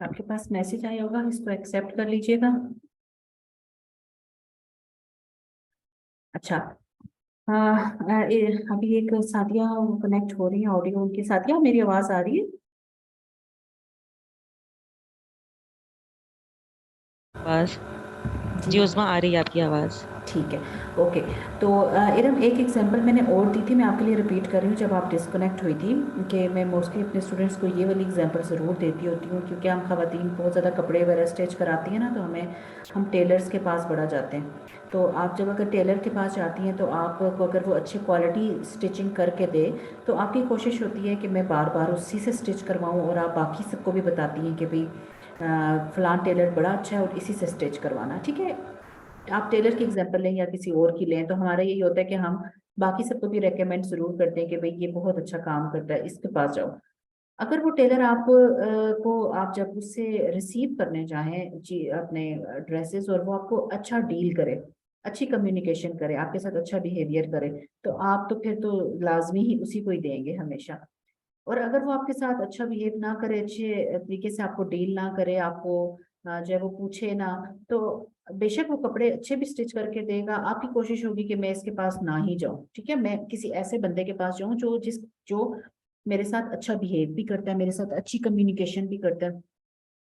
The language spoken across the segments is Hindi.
आपके पास मैसेज आया होगा, इसको एक्सेप्ट कर लीजिएगा। अच्छा। हाँ, अभी एक सादिया कनेक्ट हो रही है, ऑडियो उनकी। सादिया, मेरी आवाज आ रही है? आवाज। जी। जी उस्मा, आ रही है आपकी आवाज। ठीक है। ओके। तो इरम, एक एग्जांपल मैंने और दी थी, मैं आपके लिए रिपीट कर रही हूँ, जब आप डिस्कनेक्ट हुई थी, कि मैं मोस्टली अपने स्टूडेंट्स को ये वाली एग्जांपल ज़रूर देती होती हूँ, क्योंकि हम खवातीन बहुत ज़्यादा कपड़े वगैरह स्टिच कराती हैं ना, तो हम टेलर्स के पास बड़ा जाते हैं। तो आप जब अगर टेलर के पास जाती हैं, तो आपको अगर वो अच्छी क्वालिटी स्टिचिंग करके दे, तो आपकी कोशिश होती है कि मैं बार बार उसी से स्टिच करवाऊँ, और आप बाकी सबको भी बताती हैं कि भाई फ़लाँ टेलर बड़ा अच्छा है और इसी से स्टिच करवाना। ठीक है, आप टेलर की एग्जांपल लें या किसी और की लें, तो हमारा यही होता है कि हम बाकी सबको भी रेकमेंड जरूर करते हैं कि भाई ये बहुत अच्छा काम करता है, इसके पास जाओ। अगर वो टेलर आप को आप जब उससे रिसीव करने चाहें जी अपने ड्रेसेस, और वो आपको अच्छा डील करे, अच्छी कम्युनिकेशन करे, आपके साथ अच्छा बिहेवियर करे, तो आप तो फिर तो लाजमी ही उसी को ही देंगे हमेशा। और अगर वो आपके साथ अच्छा बिहेव ना करे, अच्छे तरीके से आपको डील ना करे, आपको जो है वो पूछे ना, तो बेशक वो कपड़े अच्छे भी स्टिच करके देगा, आपकी कोशिश होगी कि मैं इसके पास ना ही जाऊं। ठीक है, मैं किसी ऐसे बंदे के पास जाऊं जो मेरे साथ अच्छा बिहेव भी करता है, मेरे साथ अच्छी कम्युनिकेशन भी करता है।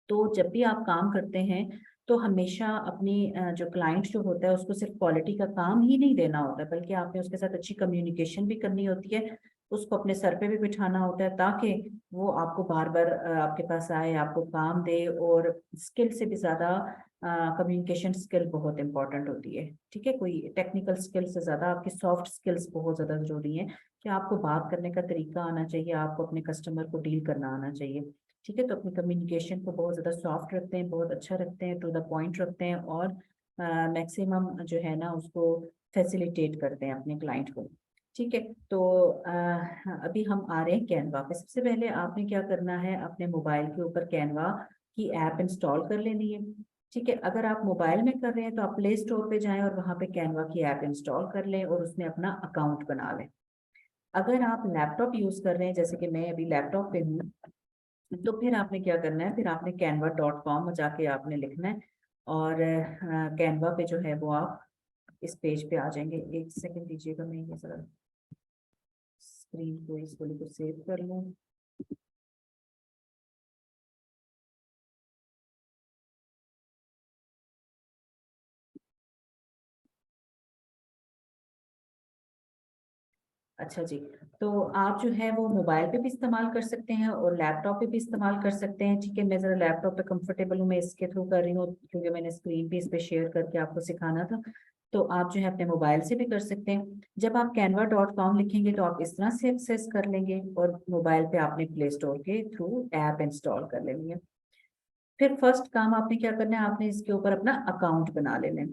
तो जब भी आप काम करते हैं, तो हमेशा अपनी जो क्लाइंट जो होता है उसको सिर्फ क्वालिटी का काम ही नहीं देना होता है, बल्कि आपने उसके साथ अच्छी कम्युनिकेशन भी करनी होती है, उसको अपने सर पे भी बिठाना होता है, ताकि वो आपको बार बार आपके पास आए, आपको काम दे। और स्किल से भी ज़्यादा कम्युनिकेशन स्किल बहुत इंपॉर्टेंट होती है। ठीक है, कोई टेक्निकल स्किल से ज़्यादा आपकी सॉफ्ट स्किल्स बहुत ज़्यादा ज़रूरी है, कि आपको बात करने का तरीका आना चाहिए, आपको अपने कस्टमर को डील करना आना चाहिए। ठीक है, तो अपनी कम्युनिकेशन को बहुत ज़्यादा सॉफ्ट रखते हैं, बहुत अच्छा रखते हैं, टू द पॉइंट रखते हैं, और मैक्सिमम जो है ना उसको फैसिलिटेट करते हैं अपने क्लाइंट को। ठीक है। तो अभी हम आ रहे हैं कैनवा पे। सबसे पहले आपने क्या करना है, अपने मोबाइल के ऊपर कैनवा की ऐप इंस्टॉल कर लेनी है। ठीक है, अगर आप मोबाइल में कर रहे हैं तो आप प्ले स्टोर पे जाएं और वहाँ पे कैनवा की ऐप इंस्टॉल कर लें और उसमें अपना अकाउंट बना लें। अगर आप लैपटॉप यूज़ कर रहे हैं, जैसे कि मैं अभी लैपटॉप पे हूँ, तो फिर आपने क्या करना है, फिर आपने canva.com जाके आपने लिखना है, और कैनवा पे जो है वो आप इस पेज पे आ जाएंगे। एक सेकंड दीजिएगा, मैं ये जरा स्क्रीन को इस वाली को सेव कर लूँ। अच्छा जी। तो आप जो है वो मोबाइल पे भी इस्तेमाल कर सकते हैं और लैपटॉप पे भी इस्तेमाल कर सकते हैं। ठीक है, मैं ज़रा लैपटॉप पे कंफर्टेबल हूँ, मैं इसके थ्रू कर रही हूँ, क्योंकि मैंने स्क्रीन पे इस पे शेयर करके आपको सिखाना था। तो आप जो है अपने मोबाइल से भी कर सकते हैं। जब आप canva.com लिखेंगे तो आप इस तरह से एक्सेस कर लेंगे, और मोबाइल पे आपने प्ले स्टोर के थ्रू ऐप इंस्टॉल कर लेनी है। फिर फर्स्ट काम आपने क्या करना है, आपने इसके ऊपर अपना अकाउंट बना लेना है।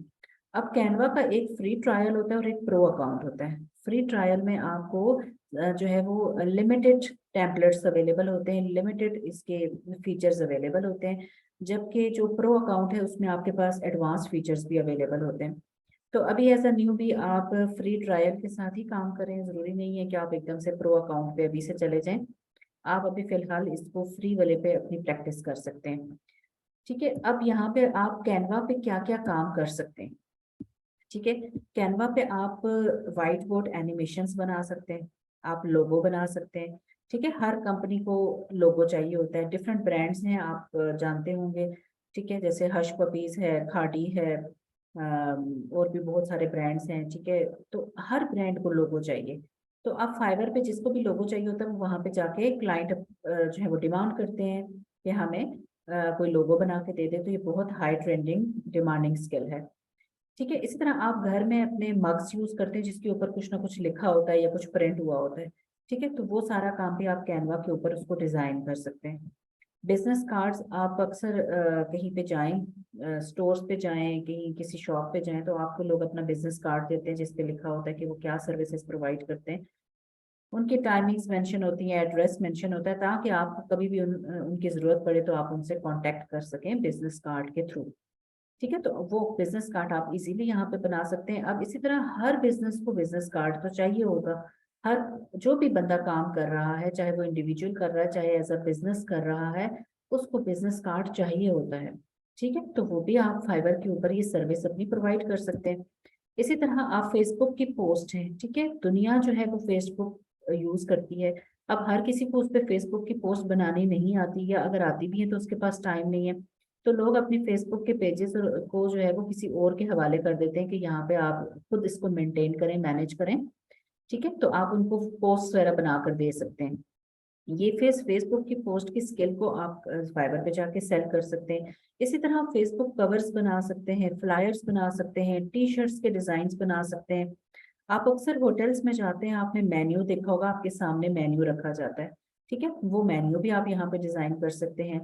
अब कैनवा का एक फ्री ट्रायल होता है और एक प्रो अकाउंट होता है। फ्री ट्रायल में आपको जो है वो लिमिटेड टेम्पलेट्स अवेलेबल होते हैं, लिमिटेड इसके फीचर्स अवेलेबल होते हैं, जबकि जो प्रो अकाउंट है उसमें आपके पास एडवांस फीचर्स भी अवेलेबल होते हैं। तो अभी एज अ न्यू भी आप फ्री ट्रायल के साथ ही काम करें, ज़रूरी नहीं है कि आप एकदम से प्रो अकाउंट पे अभी से चले जाएं। आप अभी फिलहाल इसको फ्री वाले पे अपनी प्रैक्टिस कर सकते हैं। ठीक है, अब यहाँ पे आप कैनवा पे क्या क्या काम कर सकते हैं। ठीक है, कैनवा पे आप वाइट बोर्ड एनिमेशंस बना सकते हैं, आप लोगो बना सकते हैं। ठीक है, हर कंपनी को लोगो चाहिए होता है, डिफरेंट ब्रांड्स हैं, आप जानते होंगे। ठीक है, जैसे हश पपीज है, खादी है, और भी बहुत सारे ब्रांड्स हैं। ठीक है, तो हर ब्रांड को लोगो चाहिए। तो आप फाइवर पे जिसको भी लोगो चाहिए होता है, वो वहाँ पे जाके क्लाइंट जो है वो डिमांड करते हैं कि हमें कोई लोगो बना के दे दे। तो ये बहुत हाई ट्रेंडिंग डिमांडिंग स्किल है। ठीक है, इसी तरह आप घर में अपने मग्स यूज करते हैं जिसके ऊपर कुछ ना कुछ लिखा होता है या कुछ प्रिंट हुआ होता है। ठीक है, तो वो सारा काम भी आप कैनवा के ऊपर उसको डिजाइन कर सकते हैं। बिजनेस कार्ड्स आप अक्सर कहीं पे जाएं, स्टोर्स पे जाएं, कहीं किसी शॉप पे जाएं, तो आपको लोग अपना बिजनेस कार्ड देते हैं जिस पे लिखा होता है कि वो क्या सर्विसेज प्रोवाइड करते हैं। उनकी टाइमिंग्स मेंशन होती हैं, एड्रेस मेंशन होता है, ताकि आपको कभी भी उनकी ज़रूरत पड़े तो आप उनसे कांटेक्ट कर सकें बिजनेस कार्ड के थ्रू। ठीक है, तो वो बिजनेस कार्ड आप इजीली यहाँ पे बना सकते हैं। अब इसी तरह हर बिजनेस को बिजनेस कार्ड तो चाहिए होगा। हर जो भी बंदा काम कर रहा है, चाहे वो इंडिविजुअल कर रहा है, चाहे एज अ बिजनेस कर रहा है, उसको बिजनेस कार्ड चाहिए होता है। ठीक है, तो वो भी आप फाइवर के ऊपर ये सर्विस अपनी प्रोवाइड कर सकते हैं। इसी तरह आप फेसबुक की पोस्ट है, ठीक है, दुनिया जो है वो फेसबुक यूज करती है। अब हर किसी को उस पर फेसबुक की पोस्ट बनानी नहीं आती, या अगर आती भी है तो उसके पास टाइम नहीं है। तो लोग अपने फेसबुक के पेजेस को जो है वो किसी और के हवाले कर देते हैं कि यहाँ पे आप खुद इसको मेंटेन करें, मैनेज करें। ठीक है, तो आप उनको पोस्ट वगैरह बनाकर दे सकते हैं। ये फेसबुक की पोस्ट की स्किल को आप फाइवर पे जाके सेल कर सकते हैं। इसी तरह आप फेसबुक कवर्स बना सकते हैं, फ्लायर्स बना सकते हैं, टी शर्ट्स के डिजाइन बना सकते हैं। आप अक्सर होटल्स में जाते हैं, आपने मेन्यू देखा होगा, आपके सामने मेन्यू रखा जाता है। ठीक है, वो मेन्यू भी आप यहाँ पे डिजाइन कर सकते हैं।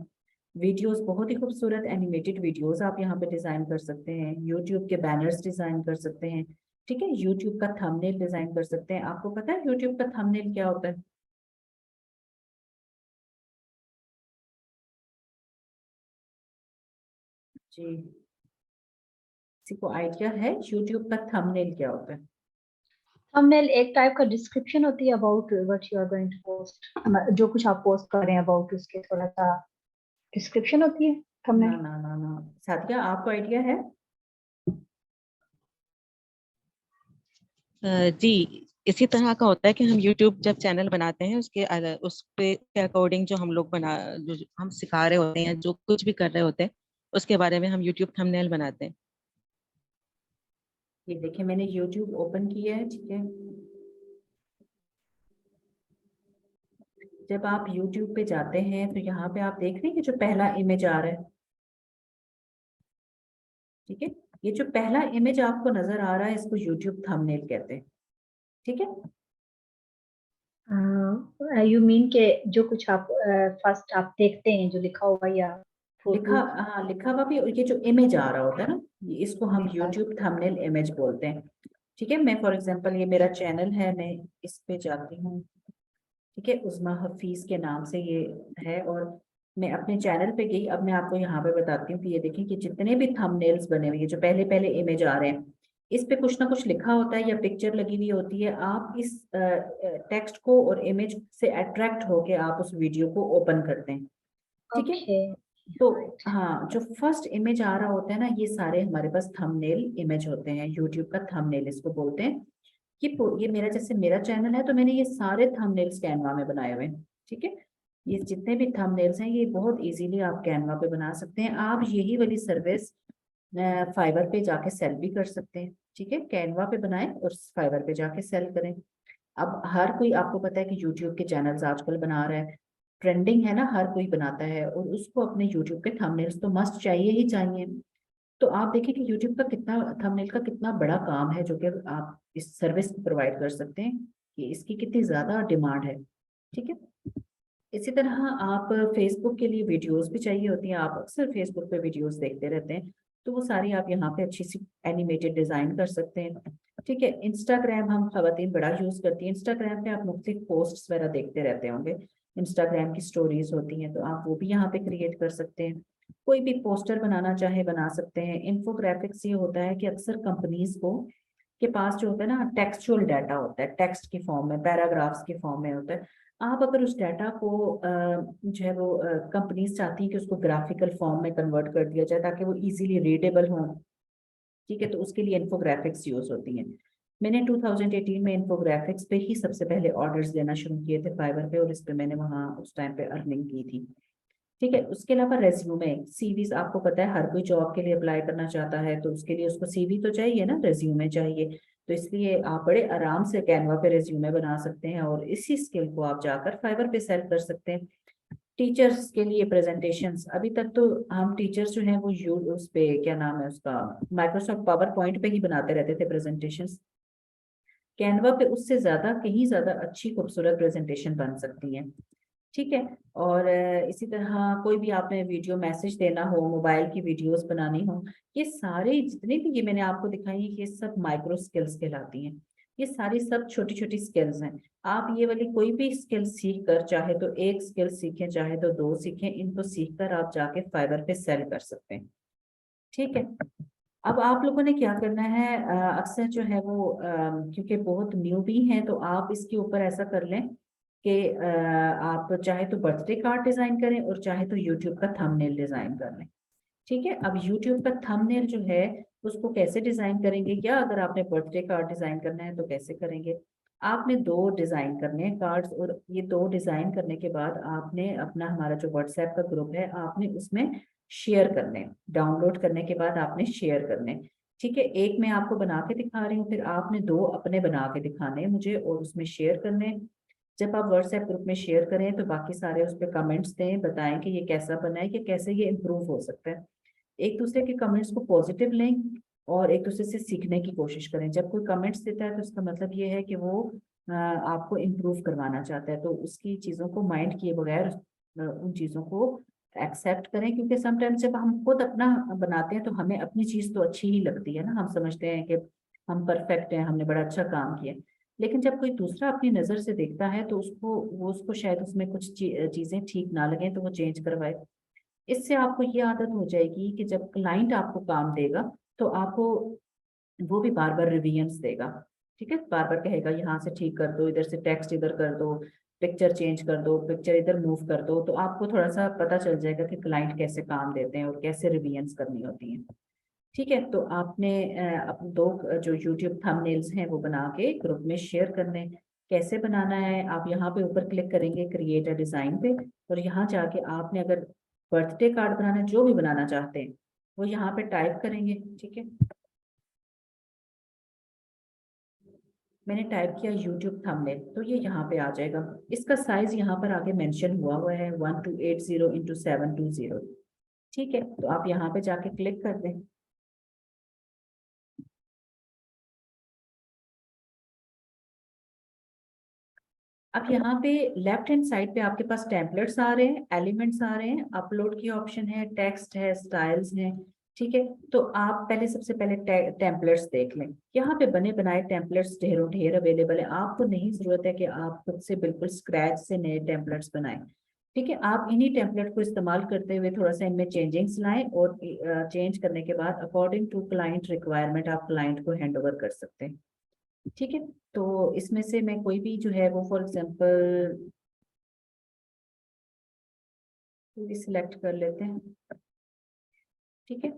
वीडियोस, बहुत ही खूबसूरत एनिमेटेड वीडियोस आप यहाँ पे डिजाइन कर सकते हैं। यूट्यूब के बैनर्स डिजाइन कर सकते हैं। ठीक है, यूट्यूब का थंबनेल डिजाइन कर सकते हैं। आपको पता है यूट्यूब का थंबनेल क्या होता है? जी, किसी को आइडिया है यूट्यूब का थंबनेल क्या होता है? थंबनेल एक टाइप का डिस्क्रिप्शन होती है about what you are going to post, जो कुछ आप पोस्ट कर रहे हैं अबाउट उसके थोड़ा सा डिस्क्रिप्शन होती है ना थंबनेल। ना ना ना, साथिया आपको आइडिया है? जी, इसी तरह का होता है कि हम यूट्यूब जब चैनल बनाते हैं उस पे के अकॉर्डिंग जो हम लोग जो हम सिखा रहे होते हैं, जो कुछ भी कर रहे होते हैं, उसके बारे में हम यूट्यूब थंबनेल बनाते हैं। ये देखिए, मैंने यूट्यूब ओपन किया है, ठीक है। जब आप यूट्यूब पे जाते हैं तो यहाँ पे आप देख रहे हैं कि जो पहला इमेज आ रहा है, ठीक है, ये जो पहला इमेज आपको नजर आ रहा है इसको यूट्यूब थंबनेल कहते हैं। ठीक है, यू मीन के जो कुछ आप फर्स्ट आप देखते हैं जो लिखा हुआ या लिखा, फोटो। हाँ लिखा हुआ भी, और ये जो इमेज आ रहा होता है ना, इसको हम यूट्यूब थंबनेल इमेज बोलते हैं। ठीक है, मैं फॉर एग्जांपल, ये मेरा चैनल है, मैं इस पे जाती हूँ। ठीक है, उस्मा हफीज के नाम से ये है, और मैं अपने चैनल पे गई। अब मैं आपको यहाँ पे बताती हूँ कि ये देखें कि जितने भी थंबनेल्स बने हुए हैं, जो पहले पहले इमेज आ रहे हैं, इस पे कुछ ना कुछ लिखा होता है या पिक्चर लगी हुई होती है। आप इस टेक्स्ट को और इमेज से अट्रैक्ट होके आप उस वीडियो को ओपन करते हैं। ठीक है, ओके। तो हाँ, जो फर्स्ट इमेज आ रहा होता है ना, ये सारे हमारे पास थंबनेल इमेज होते हैं, यूट्यूब का थंबनेल इसको बोलते हैं। ये मेरा, जैसे मेरा चैनल है तो मैंने ये सारे थंबनेल्स कैनवा में बनाए हुए हैं। ठीक है, ये जितने भी थंबनेल्स हैं ये बहुत इजीली आप कैनवा पे बना सकते हैं। आप यही वाली सर्विस फाइवर पे जाके सेल भी कर सकते हैं। ठीक है, कैनवा पे बनाएं और फाइवर पे जाके सेल करें। अब हर कोई, आपको पता है कि यूट्यूब के चैनल्स आजकल बना रहा है, ट्रेंडिंग है ना, हर कोई बनाता है, और उसको अपने यूट्यूब के थंबनेल्स तो मस्ट चाहिए ही चाहिए। तो आप देखिए कि यूट्यूब का कितना, थंबनेल का कितना बड़ा काम है जो कि आप इस सर्विस प्रोवाइड कर सकते हैं, कि इसकी कितनी ज्यादा डिमांड है। ठीक है, इसी तरह आप फेसबुक के लिए वीडियोस भी चाहिए होती हैं, आप अक्सर फेसबुक पे वीडियोस देखते रहते हैं, तो वो सारी आप यहाँ पे अच्छी सी एनिमेटेड डिजाइन कर सकते हैं। ठीक है, इंस्टाग्राम हम खवातीन बड़ा यूज करती हैं। इंस्टाग्राम पे आप मुख्तलिफ पोस्ट्स वगैरह देखते रहते होंगे, इंस्टाग्राम की स्टोरीज होती हैं, तो आप वो भी यहाँ पे क्रिएट कर सकते हैं। कोई भी पोस्टर बनाना चाहे बना सकते हैं। इन्फोग्राफिक्स ये होता है कि अक्सर कंपनीज को के पास जो होता है ना, टेक्सचुअल डाटा होता है, टेक्स्ट की फॉर्म में, पैराग्राफ्स की फॉर्म में होता है। आप अगर उस डाटा को जो है वो कंपनीज चाहती हैं कि उसको ग्राफिकल फॉर्म में कन्वर्ट कर दिया जाए ताकि वो इजीली रीडेबल हो। ठीक है, तो उसके लिए इन्फोग्राफिक्स यूज होती हैं। मैंने 2018 में इन्फोग्राफिक्स पे ही सबसे पहले ऑर्डर्स देना शुरू किए थे फाइवर पे, और इस पे मैंने वहाँ उस टाइम पे अर्निंग की थी। ठीक है, उसके अलावा रेज्यूमे, सीवीज, आपको पता है हर कोई जॉब के लिए अप्लाई करना चाहता है, तो उसके लिए उसको सीवी तो चाहिए ना, रेज्यूमे चाहिए। तो इसलिए आप बड़े आराम से कैनवा पे रेज्यूमे बना सकते हैं, और इसी स्किल को आप जाकर फाइवर पे सेल कर सकते हैं। टीचर्स के लिए प्रेजेंटेशंस, अभी तक तो हम टीचर्स जो हैं वो यू उस पे, क्या नाम है उसका, माइक्रोसॉफ्ट पावर पॉइंट पे ही बनाते रहते थे प्रेजेंटेशंस। कैनवा पे उससे ज्यादा, कहीं ज्यादा अच्छी खूबसूरत प्रेजेंटेशन बन सकती हैं। ठीक है, और इसी तरह कोई भी आपने वीडियो मैसेज देना हो, मोबाइल की वीडियोस बनानी हो, ये सारे जितने भी ये मैंने आपको दिखाई है, ये सब माइक्रो स्किल्स कहलाती हैं। ये सारी सब छोटी छोटी स्किल्स हैं। आप ये वाली कोई भी स्किल सीख कर, चाहे तो एक स्किल सीखें चाहे तो दो सीखें, इनको सीख कर आप जाके फाइवर पे सेल कर सकते हैं। ठीक है, अब आप लोगों ने क्या करना है, अक्सर जो है वो क्योंकि बहुत न्यू भी हैं, तो आप इसके ऊपर ऐसा कर लें कि आप चाहे तो बर्थडे कार्ड डिजाइन करें और चाहे तो यूट्यूब का थंबनेल डिजाइन कर लें। ठीक है, अब यूट्यूब का थंबनेल जो है उसको कैसे डिजाइन करेंगे, या अगर आपने बर्थडे कार्ड डिजाइन करना है तो कैसे करेंगे। आपने दो डिजाइन करने हैं कार्ड्स, और ये दो डिजाइन करने के बाद आपने अपना, हमारा जो व्हाट्सएप का ग्रुप है, आपने उसमें शेयर करने, डाउनलोड करने के बाद आपने शेयर करने। ठीक है, एक मैं आपको बना के दिखा रही हूँ, फिर आपने दो अपने बना के दिखाने हैं मुझे और उसमें शेयर करने। जब आप व्हाट्सएप ग्रुप में शेयर करें तो बाकी सारे उस पर कमेंट्स दें, बताएं कि ये कैसा बना है, कि कैसे ये इम्प्रूव हो सकता है। एक दूसरे के कमेंट्स को पॉजिटिव लें और एक दूसरे से सीखने की कोशिश करें। जब कोई कमेंट्स देता है तो उसका मतलब ये है कि वो आपको इम्प्रूव करवाना चाहता है, तो उसकी चीज़ों को माइंड किए बगैर उन चीज़ों को एक्सेप्ट करें, क्योंकि समटाइम्स जब हम खुद अपना बनाते हैं तो हमें अपनी चीज़ तो अच्छी ही लगती है ना, हम समझते हैं कि हम परफेक्ट हैं, हमने बड़ा अच्छा काम किया। लेकिन जब कोई दूसरा अपनी नज़र से देखता है तो उसको शायद उसमें कुछ चीज़ें ठीक ना लगें तो वो चेंज करवाए। इससे आपको ये आदत हो जाएगी कि जब क्लाइंट आपको काम देगा तो आपको वो भी बार बार रिवीजन्स देगा। ठीक है, बार बार कहेगा यहाँ से ठीक कर दो, इधर से टेक्स्ट इधर कर दो, पिक्चर चेंज कर दो, पिक्चर इधर मूव कर दो, तो आपको थोड़ा सा पता चल जाएगा कि क्लाइंट कैसे काम देते हैं और कैसे रिवीजन्स करनी होती हैं। ठीक है, तो आपने अपने दो जो यूट्यूब थंबनेल्स हैं वो बना के ग्रुप में शेयर करने। कैसे बनाना है, आप यहाँ पे ऊपर क्लिक करेंगे क्रिएट अ डिजाइन पे, और यहाँ जाके आपने अगर बर्थडे कार्ड बनाना है, जो भी बनाना चाहते हैं वो यहाँ पे टाइप करेंगे। ठीक है, मैंने टाइप किया यूट्यूब थंबनेल, तो ये यहाँ पे आ जाएगा। इसका साइज यहाँ पर आगे मेंशन हुआ हुआ है 1280 × 720। ठीक है, तो आप यहाँ पे जाके क्लिक कर दें। अब यहाँ पे लेफ्ट हैंड साइड पे आपके पास टेम्पलेट्स आ रहे हैं, एलिमेंट्स आ रहे हैं, अपलोड की ऑप्शन है, टेक्स्ट है, स्टाइल्स हैं। ठीक है, तो आप पहले सबसे पहले टेम्पलेट्स देख लें। यहाँ पे बने बनाए टेम्पलेट्स ढेरों ढेर अवेलेबल है, आपको नहीं जरूरत है कि आप खुद से बिल्कुल स्क्रैच से नए टेम्पलेट्स बनाएं। ठीक है, आप इन्हीं टेम्पलेट को इस्तेमाल करते हुए थोड़ा सा इनमें चेंजिंग्स लाएं, और चेंज करने के बाद अकॉर्डिंग टू क्लाइंट रिक्वायरमेंट आप क्लाइंट को हैंड ओवर कर सकते हैं। ठीक है, तो इसमें से मैं कोई भी जो है वो फॉर एग्जांपल सिलेक्ट कर लेते हैं। ठीक है,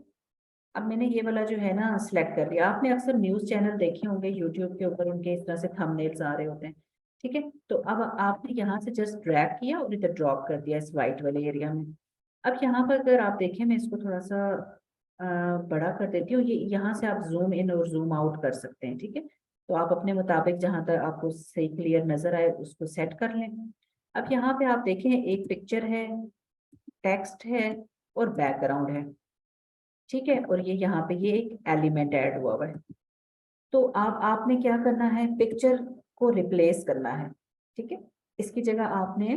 अब मैंने ये वाला जो है ना सिलेक्ट कर लिया। आपने अक्सर न्यूज़ चैनल देखे होंगे यूट्यूब के ऊपर, उनके इस तरह से थंबनेल्स आ रहे होते हैं। ठीक है, तो अब आपने यहाँ से जस्ट ड्रैग किया और इधर ड्रॉप कर दिया इस वाइट वाले एरिया में। अब यहाँ पर अगर आप देखें, मैं इसको थोड़ा सा बड़ा कर देती हूँ। ये यहाँ से आप जूम इन और जूम आउट कर सकते हैं। ठीक है, तो आप अपने मुताबिक जहाँ तक आपको सही क्लियर नजर आए उसको सेट कर लें। अब यहाँ पे आप देखें, एक पिक्चर है, टेक्स्ट है और बैकग्राउंड है। ठीक है, और ये यहाँ पे ये एक एलिमेंट ऐड हुआ हुआ है। तो आपने क्या करना है, पिक्चर को रिप्लेस करना है। ठीक है, इसकी जगह आपने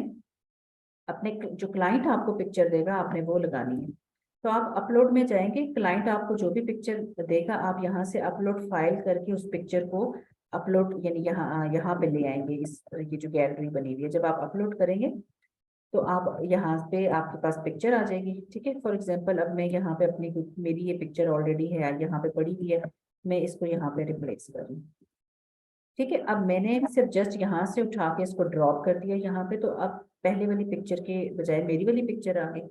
अपने जो क्लाइंट आपको पिक्चर देगा आपने वो लगानी है। तो आप अपलोड में जाएंगे, क्लाइंट आपको जो भी पिक्चर देगा आप यहाँ से अपलोड फाइल करके उस पिक्चर को अपलोड, यानी यहाँ यहाँ पे ले आएंगे। इस ये जो गैलरी बनी हुई है, जब आप अपलोड करेंगे तो आप यहाँ पे आपके पास पिक्चर आ जाएगी। ठीक है, फॉर एग्जांपल अब मैं यहाँ पे अपनी, मेरी ये पिक्चर ऑलरेडी है यहाँ पे पड़ी हुई है, मैं इसको यहाँ पे रिप्लेस कर रही हूँ। ठीक है, अब मैंने सिर्फ जस्ट यहाँ से उठा के इसको ड्रॉप कर दिया यहाँ पे, तो अब पहले वाली पिक्चर के बजाय मेरी वाली पिक्चर आ गई।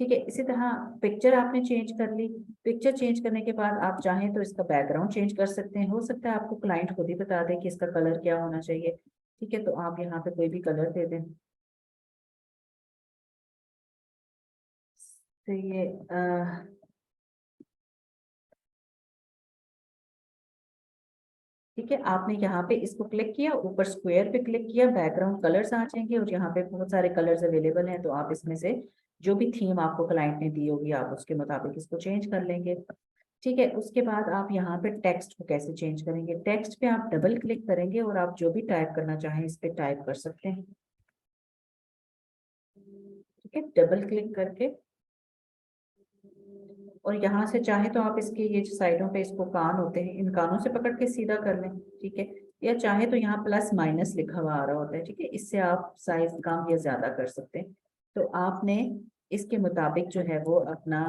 ठीक है, इसी तरह पिक्चर आपने चेंज कर ली। पिक्चर चेंज करने के बाद आप चाहें तो इसका बैकग्राउंड चेंज कर सकते हैं, हो सकता है आपको क्लाइंट खुद ही बता दे कि इसका कलर क्या होना चाहिए। ठीक है, तो आप यहाँ पे कोई भी कलर दे दें। तो ये ठीक है, आपने यहाँ पे इसको क्लिक किया, ऊपर स्क्वायर पे क्लिक किया, बैकग्राउंड कलर्स आ जाएंगे और यहाँ पे बहुत सारे कलर्स अवेलेबल हैं, तो आप इसमें से जो भी थीम आपको क्लाइंट ने दी होगी आप उसके मुताबिक इसको चेंज कर लेंगे। ठीक है, उसके बाद आप यहाँ पे टेक्स्ट को कैसे चेंज करेंगे, टेक्स्ट पे आप डबल क्लिक करेंगे और आप जो भी टाइप करना चाहें इस पे टाइप कर सकते हैं। ठीक है, डबल क्लिक करके, और यहाँ से चाहे तो आप इसके ये साइडों पे इसको कान होते हैं, इन कानों से पकड़ के सीधा कर लें। ठीक है, या चाहे तो यहाँ प्लस माइनस लिखा हुआ आ रहा होता है। ठीक है, इससे आप साइज कम या ज्यादा कर सकते हैं। तो आपने इसके मुताबिक जो है वो अपना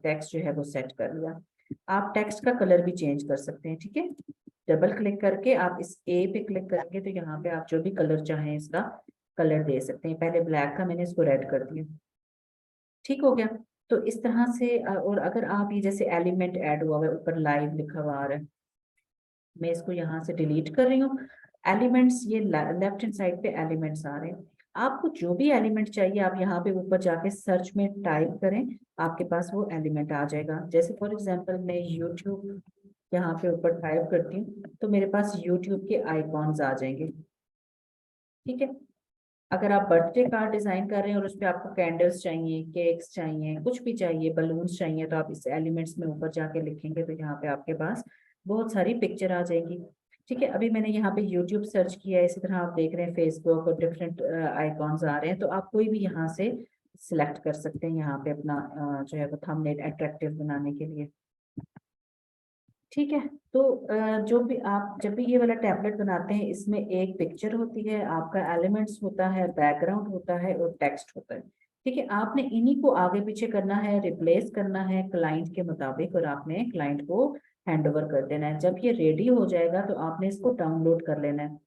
टेक्स्ट जो है वो सेट कर लिया। आप टेक्स्ट का कलर भी चेंज कर सकते हैं, ठीक है। डबल क्लिक करके आप इस ए पे क्लिक करेंगे तो यहाँ पे आप जो भी कलर चाहें इसका कलर दे सकते हैं। पहले ब्लैक था, मैंने इसको रेड कर दिया, ठीक हो गया। तो इस तरह से और अगर आप ये जैसे एलिमेंट ऐड हुआ है, ऊपर लाइव लिखा हुआ आ रहा है, मैं इसको यहाँ से डिलीट कर रही हूँ। एलिमेंट्स ये लेफ्ट हैंड साइड पे एलिमेंट्स आ रहे हैं। आपको जो भी एलिमेंट चाहिए आप यहाँ पे ऊपर जाके सर्च में टाइप करें, आपके पास वो एलिमेंट आ जाएगा। जैसे फॉर एग्जांपल मैं यूट्यूब यहाँ पे ऊपर टाइप करती हूँ तो मेरे पास यूट्यूब के आइकॉन्स आ जाएंगे, ठीक है। अगर आप बर्थडे कार्ड डिजाइन कर रहे हैं और उस पर आपको कैंडल्स चाहिए, केक्स चाहिए, कुछ भी चाहिए, बलून्स चाहिए, तो आप इस एलिमेंट्स में ऊपर जाके लिखेंगे तो यहाँ पे आपके पास बहुत सारी पिक्चर आ जाएगी, ठीक है। अभी मैंने यहाँ पे यूट्यूब सर्च किया है, इसी तरह आप देख रहे हैं फेसबुक और डिफरेंट आइकॉन्स आ रहे हैं। तो आप कोई भी यहाँ से सिलेक्ट कर सकते हैं यहाँ पे अपना जो है वो थंबनेल अट्रैक्टिव बनाने के लिए, ठीक है। तो जो भी आप जब भी ये वाला टैबलेट बनाते हैं इसमें एक पिक्चर होती है, आपका एलिमेंट्स होता है, बैकग्राउंड होता है और टेक्स्ट होता है, ठीक है। आपने इन्हीं को आगे पीछे करना है, रिप्लेस करना है क्लाइंट के मुताबिक, और आपने क्लाइंट को हैंड ओवर कर देना है। जब ये रेडी हो जाएगा तो आपने इसको डाउनलोड कर लेना है।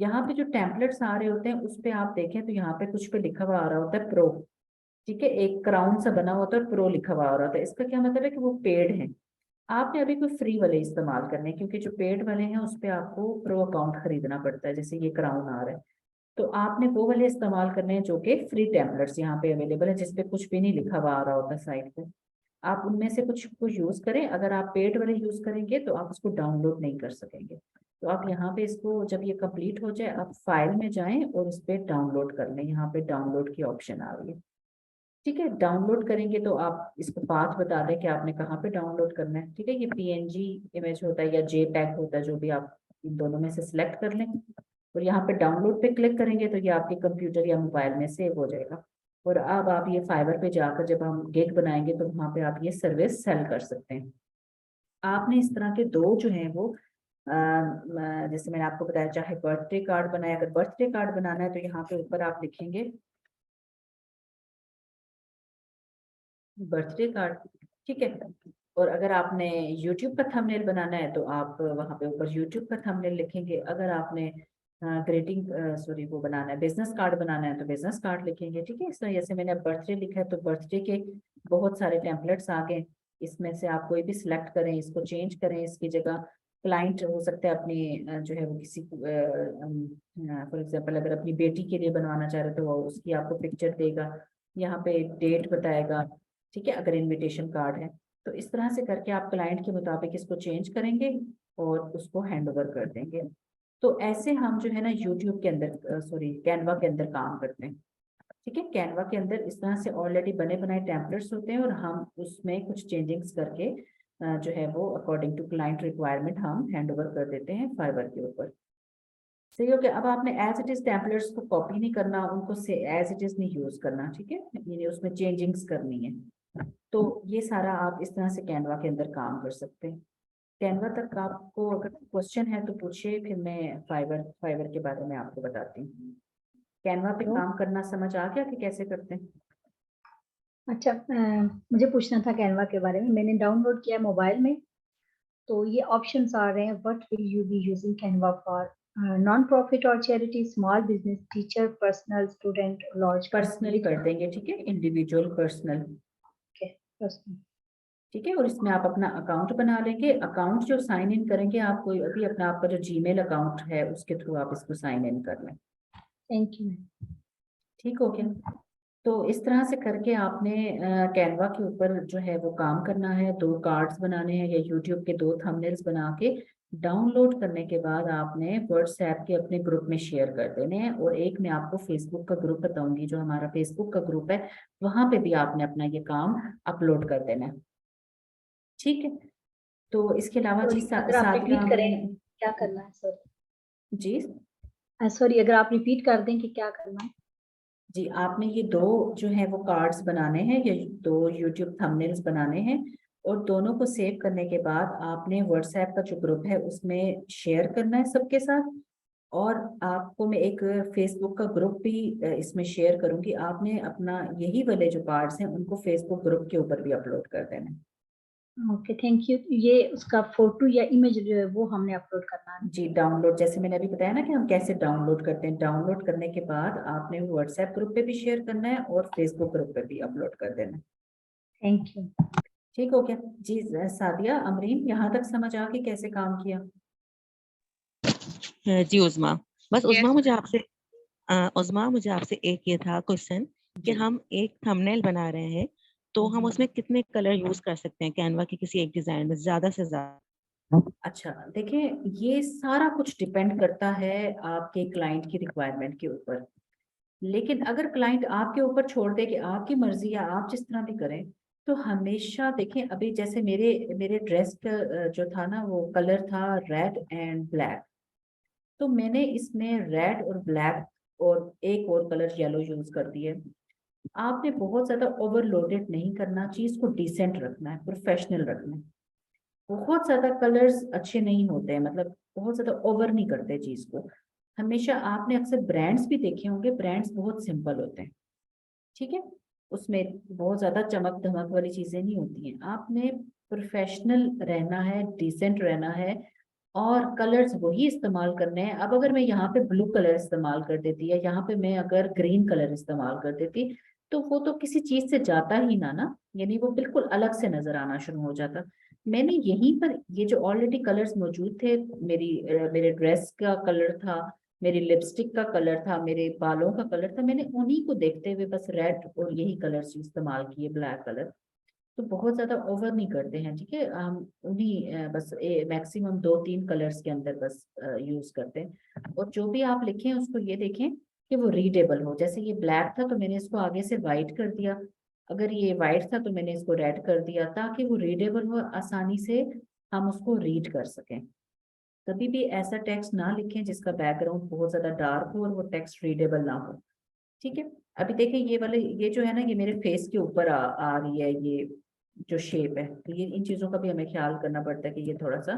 यहाँ पे जो टेम्पलेट्स आ रहे होते हैं उस पे आप देखें तो यहाँ पे कुछ पे लिखा हुआ आ रहा होता है प्रो, ठीक है। एक क्राउन सा बना होता है, प्रो लिखा हुआ आ रहा होता है। इसका क्या मतलब है कि वो पेड है। आपने अभी कोई फ्री वाले इस्तेमाल करने हैं, क्योंकि जो पेड वाले हैं उस पे आपको प्रो अकाउंट खरीदना पड़ता है, जैसे ये क्राउन आ रहा है। तो आपने वो वाले इस्तेमाल करने हैं जो कि फ्री टेम्पलेट्स यहाँ पे अवेलेबल है, जिसपे कुछ भी नहीं लिखा हुआ आ रहा होता साइड पे। आप उनमें से कुछ को यूज करें। अगर आप पेड वाले यूज करेंगे तो आप उसको डाउनलोड नहीं कर सकेंगे। तो आप यहाँ पे इसको जब ये कंप्लीट हो जाए आप फाइल में जाएं और उस पर डाउनलोड कर लें। यहाँ पे डाउनलोड की ऑप्शन आ रही है, ठीक है। डाउनलोड करेंगे तो आप इसको पाथ बता दें कि आपने कहाँ पे डाउनलोड करना है, ठीक है। ये पीएनजी इमेज होता है या जेपैग होता है, जो भी आप इन दोनों में से सिलेक्ट कर लें और यहाँ पे डाउनलोड पे क्लिक करेंगे तो ये आपके कंप्यूटर या मोबाइल में सेव हो जाएगा। और अब आप ये फाइवर पे जाकर जब हम गिग बनाएंगे तो वहाँ पे आप ये सर्विस सेल कर सकते हैं। आपने इस तरह के दो जो हैं वो जैसे मैंने आपको बताया, चाहे बर्थडे कार्ड बनाए, अगर बर्थडे कार्ड बनाना है तो यहाँ पे ऊपर आप लिखेंगे बर्थडे कार्ड, ठीक है। और अगर आपने यूट्यूब का थंबनेल बनाना है तो आप वहाँ पे ऊपर यूट्यूब का थंबनेल लिखेंगे। अगर आपने ग्रीटिंग सॉरी वो बनाना है, बिजनेस कार्ड बनाना है तो बिजनेस कार्ड लिखेंगे, ठीक है। इस तरह जैसे मैंने बर्थडे लिखा है तो बर्थडे के बहुत सारे टेम्पलेट्स आ गए, इसमें से आप कोई भी सिलेक्ट करें, इसको चेंज करें। इसकी जगह क्लाइंट हो सकता है अपनी जो है वो किसी फॉर एग्जाम्पल अगर अपनी बेटी के लिए बनवाना चाह रहे तो वो उसकी आपको पिक्चर देगा, यहाँ पे डेट बताएगा, ठीक है, अगर इनविटेशन कार्ड है। तो इस तरह से करके आप क्लाइंट के मुताबिक इसको चेंज करेंगे और उसको हैंड ओवर कर देंगे। तो ऐसे हम जो है ना यूट्यूब के अंदर सॉरी कैनवा के अंदर काम करते हैं, ठीक है। कैनवा के अंदर इस तरह से ऑलरेडी बने बनाए टेम्पलेट्स होते हैं और हम उसमें कुछ चेंजिंग्स करके जो है वो अकॉर्डिंग टू क्लाइंट रिक्वायरमेंट हम हैंड ओवर कर देते हैं फाइवर के ऊपर। सही हो गया। अब आपने एज इट इज टेम्पलेट्स को कॉपी नहीं करना, उनको से एज इट इज नहीं यूज करना, ठीक है, यानी उसमें चेंजिंग्स करनी है। तो ये सारा आप इस तरह से कैनवा के अंदर काम कर सकते हैं। कैनवा तक आपको अगर क्वेश्चन है तो पूछिए, फिर मैं फाइवर फाइवर के बारे में आपको बताती हूँ। कैनवा पे काम करना समझ आ गया कि कैसे करते हैं? अच्छा, मुझे पूछना था कैनवा के बारे में। मैंने डाउनलोड किया मोबाइल में, तो ये ऑप्शंस आ रहे हैं। What will you be using Canva for? Non profit और charity, small business, teacher, personal, student, large. Personal कर देंगे, ठीक है, इंडिविजुअल पर्सनल, पर्सनल। ठीक है। और इसमें आप अपना अकाउंट बना लेंगे। अकाउंट जो साइन इन करेंगे आप कोई अभी अपना आपका जो जीमेल अकाउंट है उसके थ्रू आप इसको साइन इन कर लें। Thank you. ठीक हो गया। तो इस तरह से करके आपने कैनवा के ऊपर जो है वो काम करना है। दो कार्ड्स बनाने हैं या यूट्यूब के दो थंबनेल्स बना के डाउनलोड करने के बाद आपने व्हाट्सएप के अपने ग्रुप में शेयर कर देने हैं। और एक मैं आपको फेसबुक का ग्रुप बताऊंगी, जो हमारा फेसबुक का ग्रुप है वहां पे भी आपने अपना ये काम अपलोड कर देना है, ठीक है। तो इसके अलावा जी अगर आप सादिया रिपीट करें हमें क्या करना है? सॉरी जी सॉरी, अगर आप रिपीट कर दें कि क्या करना है। जी आपने ये दो जो है वो कार्ड्स बनाने हैं, ये दो यूट्यूब थंबनेल्स बनाने हैं और दोनों को सेव करने के बाद आपने व्हाट्सएप का जो ग्रुप है उसमें शेयर करना है सबके साथ। और आपको मैं एक फेसबुक का ग्रुप भी इसमें शेयर करूंगी। आपने अपना यही वाले जो पार्ट्स हैं उनको फेसबुक ग्रुप के ऊपर भी अपलोड कर देना। Okay, thank you. ये उसका फोटो या इमेज जो है वो हमने अपलोड करना है। जी, डाउनलोड, जैसे मैंने अभी बताया ना कि हम कैसे डाउनलोड करते हैं। डाउनलोड करने के बाद आपने व्हाट्सएप ग्रुप पे भी शेयर करना है और फेसबुक ग्रुप पे भी अपलोड कर देना है। Thank you. ठीक हो गया जी। सादिया, अमरीन, यहाँ तक समझ आ के कैसे काम किया? जी उज़मा, बस Yes, उज़मा मुझे आपसे एक ये था क्वेश्चन कि जी हम एक थंबनेल बना रहे हैं तो हम हम्म। उसमें कितने कलर यूज कर सकते हैं कैनवा के किसी एक डिजाइन में, ज्यादा से ज्यादा? अच्छा, देखिए, ये सारा कुछ डिपेंड करता है आपके क्लाइंट की रिक्वायरमेंट के ऊपर। लेकिन अगर क्लाइंट आपके ऊपर छोड़ दे कि आपकी मर्जी या आप जिस तरह भी करें, तो हमेशा देखें, अभी जैसे मेरे मेरे ड्रेस का जो था ना, वो कलर था रेड एंड ब्लैक। तो मैंने इसमें रेड और ब्लैक और एक और कलर येलो यूज कर दिए। आपने बहुत ज्यादा ओवरलोडेड नहीं करना, चीज को डिसेंट रखना है, प्रोफेशनल रखना है। बहुत ज्यादा कलर्स अच्छे नहीं होते हैं, मतलब बहुत ज्यादा ओवर नहीं करते चीज को। हमेशा आपने अक्सर ब्रांड्स भी देखे होंगे, ब्रांड्स बहुत सिंपल होते हैं, ठीक है। उसमें बहुत ज्यादा चमक धमक वाली चीजें नहीं होती हैं। आपने प्रोफेशनल रहना है, डिसेंट रहना है, और कलर्स वही इस्तेमाल करने हैं। अब अगर मैं यहाँ पे ब्लू कलर इस्तेमाल कर देती या यहाँ पे मैं अगर ग्रीन कलर इस्तेमाल कर देती, तो वो तो किसी चीज से जाता ही ना, यानी वो बिल्कुल अलग से नजर आना शुरू हो जाता। मैंने यहीं पर ये जो ऑलरेडी कलर्स मौजूद थे, मेरे ड्रेस का कलर था, मेरी लिपस्टिक का कलर था, मेरे बालों का कलर था, मैंने उन्हीं को देखते हुए बस रेड और यही कलर्स इस्तेमाल किए, ब्लैक कलर। तो बहुत ज्यादा ओवर नहीं करते हैं, ठीक है। हम उन्हीं बस मैक्सिमम 2-3 कलर्स के अंदर बस यूज करते हैं। और जो भी आप लिखें उसको ये देखें कि वो रीडेबल हो। जैसे ये ब्लैक था तो मैंने इसको आगे से वाइट कर दिया, अगर ये वाइट था तो मैंने इसको रेड कर दिया, ताकि वो रीडेबल हो, आसानी से हम उसको रीड कर सकें। कभी भी ऐसा टेक्स्ट ना लिखें जिसका बैकग्राउंड बहुत ज्यादा डार्क हो और वो टेक्स्ट रीडेबल ना हो, ठीक है। अभी देखिए, ये वाले, ये जो है ना, ये मेरे फेस के ऊपर आ रही है, ये जो शेप है, तो ये इन चीजों का भी हमें ख्याल करना पड़ता है कि ये थोड़ा सा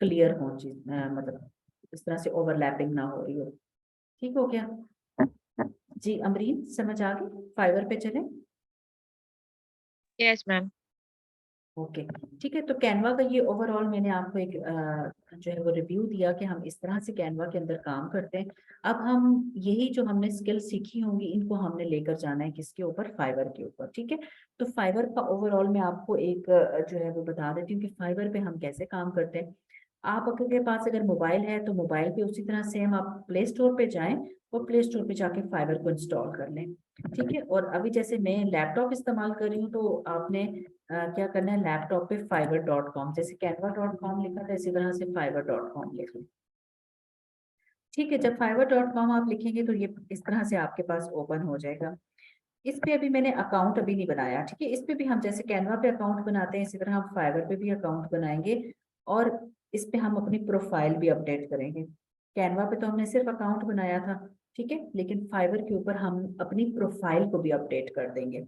क्लियर हो चीज, मतलब इस तरह से ओवरलैपिंग ना हो रही हो। ठीक हो गया जी। अमरीन, समझ आ गई? फाइवर पे चलें? yes, ma'am. ओके, ठीक है। तो कैनवा का ये ओवरऑल मैंने आपको एक जो है वो रिव्यू दिया कि हम इस तरह से कैनवा के अंदर काम करते हैं। अब हम यही जो हमने स्किल सीखी होंगी, इनको हमने लेकर जाना है किसके ऊपर? फाइवर के ऊपर, ठीक है। तो फाइवर का ओवरऑल मैं आपको एक जो है वो बता देती हूँ कि फाइवर पे हम कैसे काम करते हैं। आप आपके पास अगर मोबाइल है तो मोबाइल पे उसी तरह सेम आप प्ले स्टोर पे जाएं और प्ले स्टोर पे जाके फाइवर को इंस्टॉल कर लें, ठीक है। और अभी जैसे मैं लैपटॉप इस्तेमाल कर रही हूँ, तो आपने क्या करना है, लैपटॉप पे fiverr.com, जैसे canva.com लिखा था इसी तरह से fiverr.com लिख लें, ठीक है। जब fiverr.com आप लिखेंगे तो ये इस तरह से आपके पास ओपन हो जाएगा। इस पे अभी मैंने अकाउंट अभी नहीं बनाया, ठीक है। इस पे भी हम जैसे कैनवा पे अकाउंट बनाते हैं, इसी तरह हम फाइवर पे भी अकाउंट बनाएंगे, और इस पे हम अपनी प्रोफाइल भी अपडेट करेंगे। कैनवा पे तो हमने सिर्फ अकाउंट बनाया था, ठीक है, लेकिन फाइवर के ऊपर हम अपनी प्रोफाइल को भी अपडेट कर देंगे,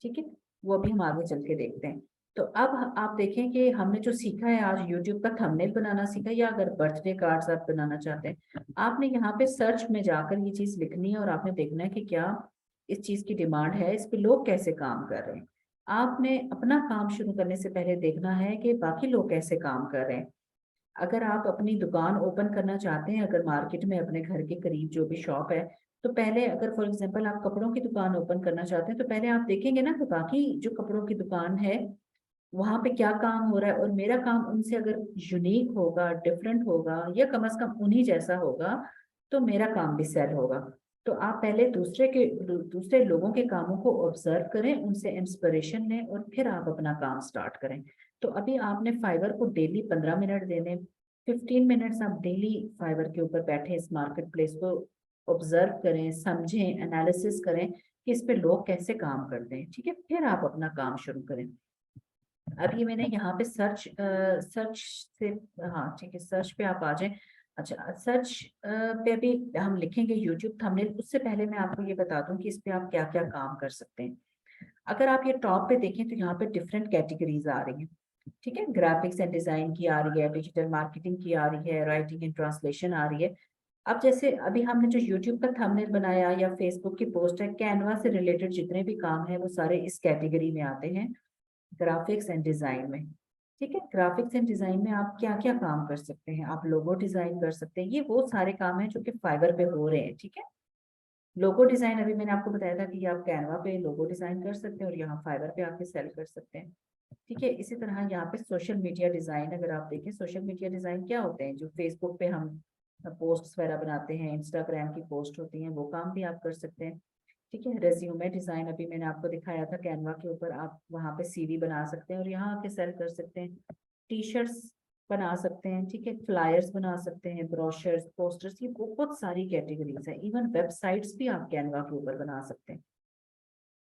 ठीक है। वो अभी हम आगे चल के देखते हैं। तो अब आप देखें कि हमने जो सीखा है आज, यूट्यूब का थंबनेल बनाना सीखा, या अगर बर्थडे कार्ड्स आप बनाना चाहते हैं, आपने यहाँ पे सर्च में जाकर ये चीज लिखनी है और आपने देखना है कि क्या इस चीज की डिमांड है, इस पे लोग कैसे काम कर रहे हैं। आपने अपना काम शुरू करने से पहले देखना है कि बाकी लोग कैसे काम कर रहे हैं। अगर आप अपनी दुकान ओपन करना चाहते हैं, अगर मार्केट में अपने घर के करीब जो भी शॉप है, तो पहले अगर फॉर एग्जांपल आप कपड़ों की दुकान ओपन करना चाहते हैं, तो पहले आप देखेंगे ना कि बाकी जो कपड़ों की दुकान है वहां पे क्या काम हो रहा है, और मेरा काम उनसे अगर यूनिक होगा, डिफरेंट होगा, या कम से कम उन्हीं जैसा होगा, तो मेरा काम भी सेल होगा। तो आप पहले दूसरे लोगों के कामों को ऑब्जर्व करें, उनसे इंस्पिरेशन लें, और फिर आप अपना काम स्टार्ट करें। तो अभी आपने फाइवर को डेली 15 मिनट देने, 15 मिनट्स आप डेली फाइवर के ऊपर बैठे इस मार्केट प्लेस को ऑब्जर्व करें, समझें, एनालिसिस करें कि इस पे लोग कैसे काम करते हैं, ठीक है। फिर आप अपना काम शुरू करें। अभी मैंने यहाँ पे सर्च से, हाँ ठीक है, सर्च पे आप आ जाएं। अच्छा, सर्च पे अभी हम लिखेंगे यूट्यूब थंबनेल, उससे पहले मैं आपको ये बता दूं कि इस पे आप क्या क्या काम कर सकते हैं। अगर आप ये टॉप पे देखें तो यहाँ पे डिफरेंट कैटेगरीज आ रही हैं, ठीक है। ग्राफिक्स एंड डिजाइन की आ रही है, डिजिटल मार्केटिंग की आ रही है, राइटिंग एंड ट्रांसलेशन आ रही है। अब जैसे अभी हमने जो यूट्यूब का थंबनेल बनाया या फेसबुक की पोस्ट है, कैनवा से रिलेटेड जितने भी काम है वो सारे इस कैटेगरी में आते हैं, ग्राफिक्स एंड डिजाइन में। ठीक है, ग्राफिक्स एंड डिजाइन में आप क्या क्या काम कर सकते हैं, आप लोगो डिजाइन कर सकते हैं, ये वो सारे काम हैं जो कि फाइवर पे हो रहे हैं। ठीक है, लोगो डिजाइन अभी मैंने आपको बताया था कि आप कैनवा पे लोगो डिजाइन कर सकते हैं और यहाँ फाइवर पे आके सेल कर सकते हैं। ठीक है, इसी तरह यहाँ पे सोशल मीडिया डिजाइन, अगर आप देखें सोशल मीडिया डिजाइन क्या होते हैं, जो फेसबुक पे हम पोस्ट वगैरह बनाते हैं, इंस्टाग्राम की पोस्ट होती हैं, वो काम भी आप कर सकते हैं। ठीक है, रेज्यूमे डिजाइन अभी मैंने आपको दिखाया था कैनवा के ऊपर, आप वहाँ पे सीवी बना सकते हैं और यहाँ आके सेल कर सकते हैं। टी शर्ट्स बना सकते हैं, ठीक है, फ्लायर्स बना सकते हैं, ब्रोशर्स, पोस्टर्स, ये बहुत सारी कैटेगरीज है। इवन वेबसाइट्स भी आप कैनवा के ऊपर बना सकते हैं।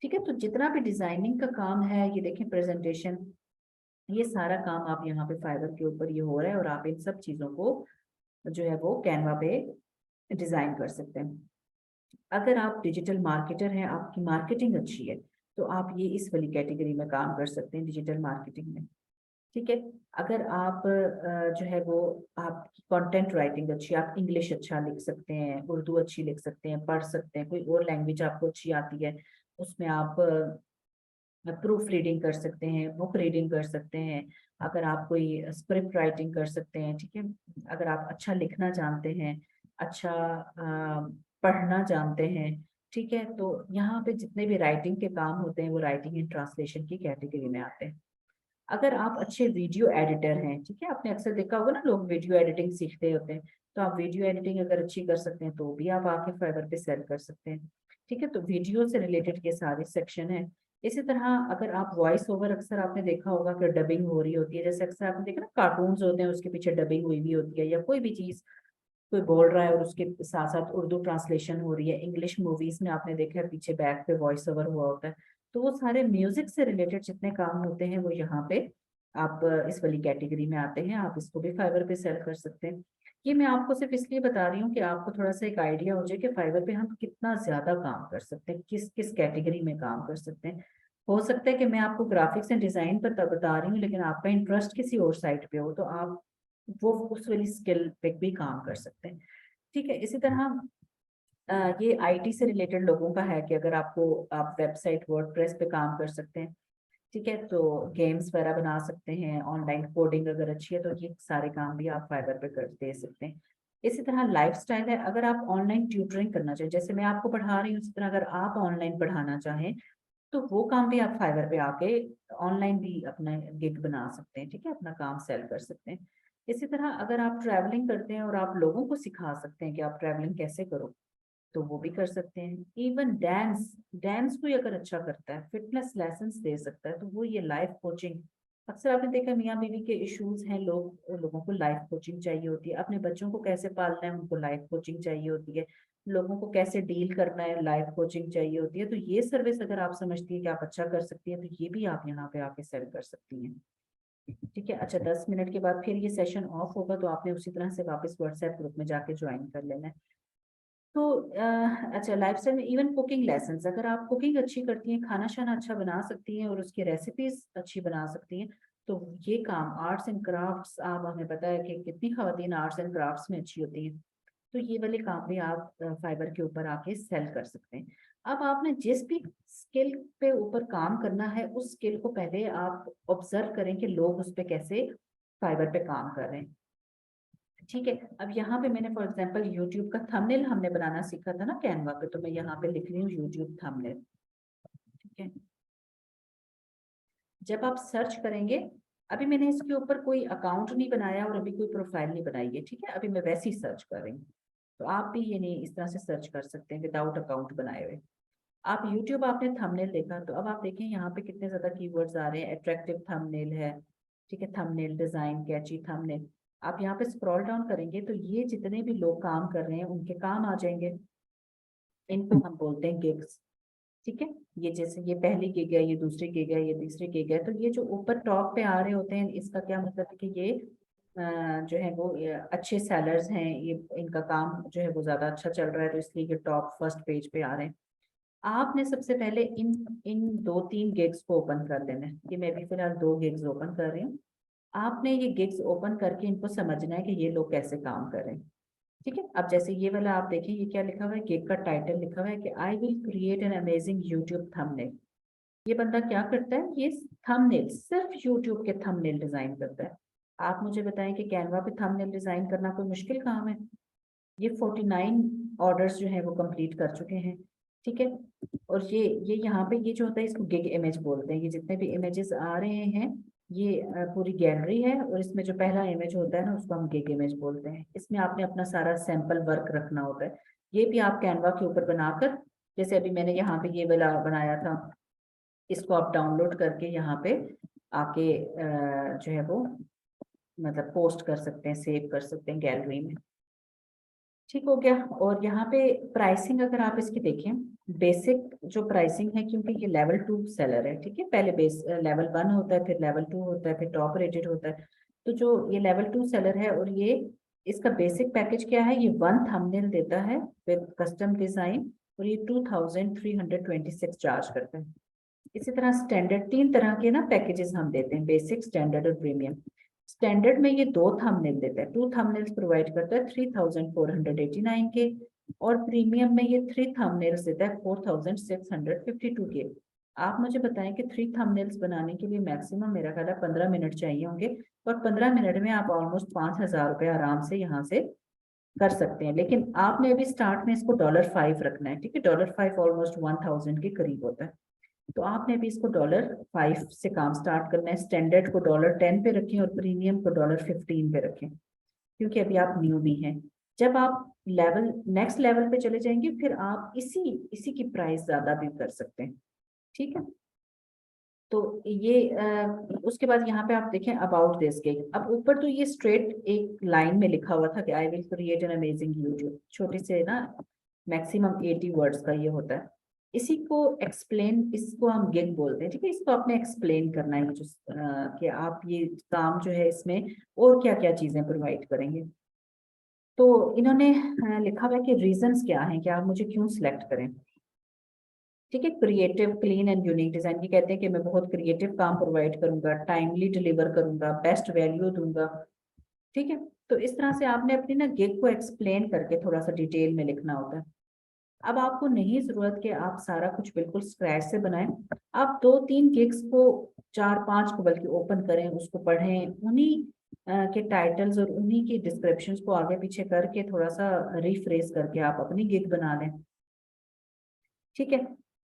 ठीक है, तो जितना भी डिजाइनिंग का काम है, ये देखें प्रेजेंटेशन, ये सारा काम आप यहाँ पे फाइवर के ऊपर ये हो रहा है और आप इन सब चीजों को जो है वो कैनवा पे डिजाइन कर सकते हैं। अगर आप डिजिटल मार्केटर हैं, आपकी मार्केटिंग अच्छी है, तो आप ये इस वाली कैटेगरी में काम कर सकते हैं, डिजिटल मार्केटिंग में। ठीक है, अगर आप जो है वो आपकी कंटेंट राइटिंग अच्छी है, आप इंग्लिश अच्छा लिख सकते हैं, उर्दू अच्छी लिख सकते हैं, पढ़ सकते हैं, कोई और लैंग्वेज आपको अच्छी आती है, उसमें आप प्रूफ रीडिंग कर सकते हैं, बुक रीडिंग कर सकते हैं, अगर आप कोई स्क्रिप्ट राइटिंग कर सकते हैं। ठीक है, अगर आप अच्छा लिखना जानते हैं, अच्छा पढ़ना जानते हैं, ठीक है, तो यहाँ पे जितने भी राइटिंग के काम होते हैं वो राइटिंग एंड ट्रांसलेशन की कैटेगरी में आते हैं। अगर आप अच्छे वीडियो एडिटर हैं, ठीक है, आपने अक्सर देखा होगा ना, लोग वीडियो एडिटिंग सीखते होते हैं, तो आप वीडियो एडिटिंग अगर अच्छी कर सकते हैं तो भी आप आके फाइवर पे सेल कर सकते हैं। ठीक है, तो वीडियो से रिलेटेड ये सारे सेक्शन है। इसी तरह अगर आप वॉइस ओवर, अक्सर आपने देखा होगा कि डबिंग हो रही होती है, जैसे अक्सर आपने देखा ना कार्टून्स होते हैं उसके पीछे डबिंग हुई भी होती है, या कोई भी चीज कोई बोल रहा है और उसके साथ साथ उर्दू ट्रांसलेशन हो रही है, इंग्लिश मूवीज में आपने देखा है पीछे बैक पे वॉइस ओवर हुआ होता है। तो वो सारे म्यूजिक से रिलेटेड जितने काम होते हैं वो यहाँ पे आप इस वाली कैटेगरी में आते हैं, आप इसको भी फाइवर पे सेल कर सकते हैं। ये मैं आपको सिर्फ इसलिए बता रही हूँ कि आपको थोड़ा सा एक आइडिया हो जाए कि फाइवर पे हम कितना ज्यादा काम कर सकते हैं, किस किस कैटेगरी में काम कर सकते हैं। हो सकता है कि मैं आपको ग्राफिक्स एंड डिजाइन पर बता रही हूँ, लेकिन आपका इंटरेस्ट किसी और साइड पे हो, तो आप वो उस वाली स्किल पे भी काम कर सकते हैं। ठीक है, इसी तरह ये आईटी से रिलेटेड लोगों का है कि अगर आपको, आप वेबसाइट वर्डप्रेस पे काम कर सकते हैं। ठीक है, तो गेम्स वगैरह बना सकते हैं, ऑनलाइन कोडिंग अगर अच्छी है तो ये सारे काम भी आप फाइवर पे कर दे सकते हैं। इसी तरह लाइफस्टाइल है, अगर आप ऑनलाइन ट्यूटरिंग करना चाहें, जैसे मैं आपको पढ़ा रही हूँ उसी तरह अगर आप ऑनलाइन पढ़ाना चाहें तो वो काम भी आप फाइवर पे आके ऑनलाइन भी अपना गिग बना सकते हैं। ठीक है, अपना काम सेल कर सकते हैं। इसी तरह अगर आप ट्रैवलिंग करते हैं और आप लोगों को सिखा सकते हैं कि आप ट्रैवलिंग कैसे करो, तो वो भी कर सकते हैं। इवन डांस, डांस कोई अगर अच्छा करता है, फिटनेस लेसन्स दे सकता है, तो वो ये लाइफ कोचिंग, अक्सर आपने देखा मियाँ बीवी के इश्यूज हैं, लोगों को लाइफ कोचिंग चाहिए होती है, अपने बच्चों को कैसे पालना है उनको लाइफ कोचिंग चाहिए होती है, लोगों को कैसे डील करना है लाइफ कोचिंग चाहिए होती है। तो ये सर्विस अगर आप समझती है कि आप अच्छा कर सकती है, तो ये भी आप यहाँ पे आके सेल कर सकती हैं। ठीक है, अच्छा 10 मिनट के बाद फिर ये सेशन ऑफ होगा, तो आपने उसी तरह से वापस व्हाट्सएप ग्रुप में जाके ज्वाइन कर लेना है। तो अच्छा, लाइफस्टाइल में इवन कुकिंग लेसन्स, अगर आप कुकिंग अच्छी करती हैं, खाना शाना अच्छा बना सकती हैं और उसकी रेसिपीज अच्छी बना सकती हैं, तो ये काम आर्ट्स एंड क्राफ्ट्स, आप, हमें पता है कि कितनी खवातीन आर्ट्स एंड क्राफ्ट्स में अच्छी होती हैं, तो ये वाले काम भी आप फाइबर के ऊपर आके सेल कर सकते हैं। अब आपने जिस भी स्किल पे ऊपर काम करना है, उस स्किल को पहले आप ऑब्जर्व करें कि लोग उस पे कैसे फाइबर पे काम कर रहे हैं। ठीक है, अब यहाँ पे मैंने फॉर एग्जांपल यूट्यूब का थंबनेल हमने बनाना सीखा था ना कैनवा पे, तो मैं यहाँ पे लिख रही हूँ यूट्यूब थंबनेल। ठीक है, जब आप सर्च करेंगे, अभी मैंने इसके ऊपर कोई अकाउंट नहीं बनाया और अभी कोई प्रोफाइल नहीं बनाई है, ठीक है, अभी मैं वैसे ही सर्च कर रही हूँ, तो आप भी ये नहीं इस तरह से सर्च कर सकते हैं विदाउट अकाउंट बनाए हुए। आप यूट्यूब, आपने थंबनेल देखा, तो अब आप देखें यहाँ पे कितने ज्यादा कीवर्ड्स आ रहे हैं, अट्रैक्टिव थंबनेल है, ठीक है, थंबनेल डिजाइन, कैची थंबनेल। आप यहाँ पे स्क्रॉल डाउन करेंगे तो ये जितने भी लोग काम कर रहे हैं उनके काम आ जाएंगे, इनको हम बोलते हैं गिग्स। ठीक है, ये जैसे ये पहली गिग है, ये दूसरी गिग है, ये तीसरी गिग है, तो ये जो ऊपर टॉप पे आ रहे होते हैं, इसका क्या मतलब है कि ये जो है वो अच्छे सेलर्स हैं, ये इनका काम जो है वो ज्यादा अच्छा चल रहा है, तो इसलिए ये टॉप फर्स्ट पेज पे आ रहे हैं। आपने सबसे पहले इन इन 2-3 गिग्स को ओपन कर लेना है, कि मैं भी फिलहाल 2 गिग्स ओपन कर रही हूँ। आपने ये गिग्स ओपन करके इनको समझना है कि ये लोग कैसे काम कर रहे हैं। ठीक है। अब जैसे ये वाला आप देखिए, ये क्या लिखा हुआ है, गिग का टाइटल लिखा हुआ है कि I will create an amazing YouTube thumbnail. ये बंदा क्या करता है, ये थंबनेल, सिर्फ यूट्यूब के थंबनेल डिजाइन करता है। आप मुझे बताएं कि कैनवा पे थंबनेल डिजाइन करना कोई मुश्किल काम है? ये 49 ऑर्डर्स जो है वो कंप्लीट कर चुके हैं। ठीक है। और ये यहाँ पे ये जो होता है इसको गिग इमेज बोलते हैं। ये जितने भी इमेजेस आ रहे हैं ये पूरी गैलरी है, और इसमें जो पहला इमेज होता है ना उसको हम गिग इमेज बोलते हैं। इसमें आपने अपना सारा सैंपल वर्क रखना होता है। ये भी आप कैनवा के ऊपर बनाकर, जैसे अभी मैंने यहाँ पे ये वाला बनाया था, इसको आप डाउनलोड करके यहाँ पे आके जो है वो मतलब पोस्ट कर सकते हैं, सेव कर सकते हैं गैलरी में। ठीक हो गया। और यहाँ पे प्राइसिंग अगर आप इसकी देखें, बेसिक जो प्राइसिंग है, क्योंकि ये लेवल 2 सेलर है, ठीक है, पहले बेस लेवल 1 होता है, फिर लेवल 2 होता है, फिर टॉप रेटेड होता है। तो जो ये लेवल 2 सेलर है, और ये इसका बेसिक पैकेज क्या है, ये 1 थंबनेल देता है विद कस्टम डिजाइन, और ये 2326 चार्ज करता है। इसी तरह स्टैंडर्ड, 3 तरह के ना पैकेजेस हम देते हैं, बेसिक, स्टैंडर्ड और प्रीमियम। स्टैंडर्ड में ये 2 थंबनेल देता है, 2 थंबनेल्स प्रोवाइड करता है 3489 के, और प्रीमियम में ये 3 थंबनेल्स देता है 4652 के। आप मुझे बताएं कि 3 थंबनेल्स बनाने के लिए मैक्सिमम मेरा ख्याल है 15 मिनट चाहिए होंगे, और 15 मिनट में आप ऑलमोस्ट 5000 रुपये आराम से यहाँ से कर सकते हैं। लेकिन आपने अभी स्टार्ट में इसको $5 रखना है, ठीक है, $5 ऑलमोस्ट 1000 के करीब होता है। तो आपने भी इसको $5 से काम स्टार्ट करना है। स्टैंडर्ड को $10 पे रखें, और प्रीमियम को $15 पे रखें, क्योंकि अभी आप न्यू भी हैं। जब आप नेक्स्ट लेवल पे चले जाएंगे, फिर आप इसी इसी की प्राइस ज्यादा भी कर सकते हैं। ठीक है। तो ये उसके बाद यहाँ पे आप देखें अबाउट दिस गिग। अब ऊपर तो ये स्ट्रेट एक लाइन में लिखा हुआ था कि I will create an amazing YouTube, छोटे से ना, मैक्सिमम 80 वर्ड्स का ये होता है। इसी को एक्सप्लेन, इसको हम गिग बोलते हैं, ठीक है। इसको आपने एक्सप्लेन करना है जो कि आप ये काम जो है इसमें और क्या क्या चीजें प्रोवाइड करेंगे। तो इन्होंने लिखा हुआ है कि रीजंस क्या हैं कि आप मुझे क्यों सिलेक्ट करें। ठीक है। Creative, clean and unique design, ये कहते हैं कि मैं बहुत क्रिएटिव काम प्रोवाइड करूंगा, टाइमली डिलीवर करूंगा, बेस्ट वैल्यू दूंगा। ठीक है। तो इस तरह से आपने अपनी ना गिग को एक्सप्लेन करके थोड़ा सा डिटेल में लिखना होता है। अब आपको नहीं जरूरत कि आप सारा कुछ बिल्कुल स्क्रैच से बनाएं। आप 2-3 गिग्स को, 4-5 को बल्कि ओपन करें, उसको पढ़ें, उन्हीं के टाइटल्स और उन्हीं की डिस्क्रिप्शंस को आगे पीछे करके थोड़ा सा रिफ्रेश करके आप अपनी गिग बना लें। ठीक है।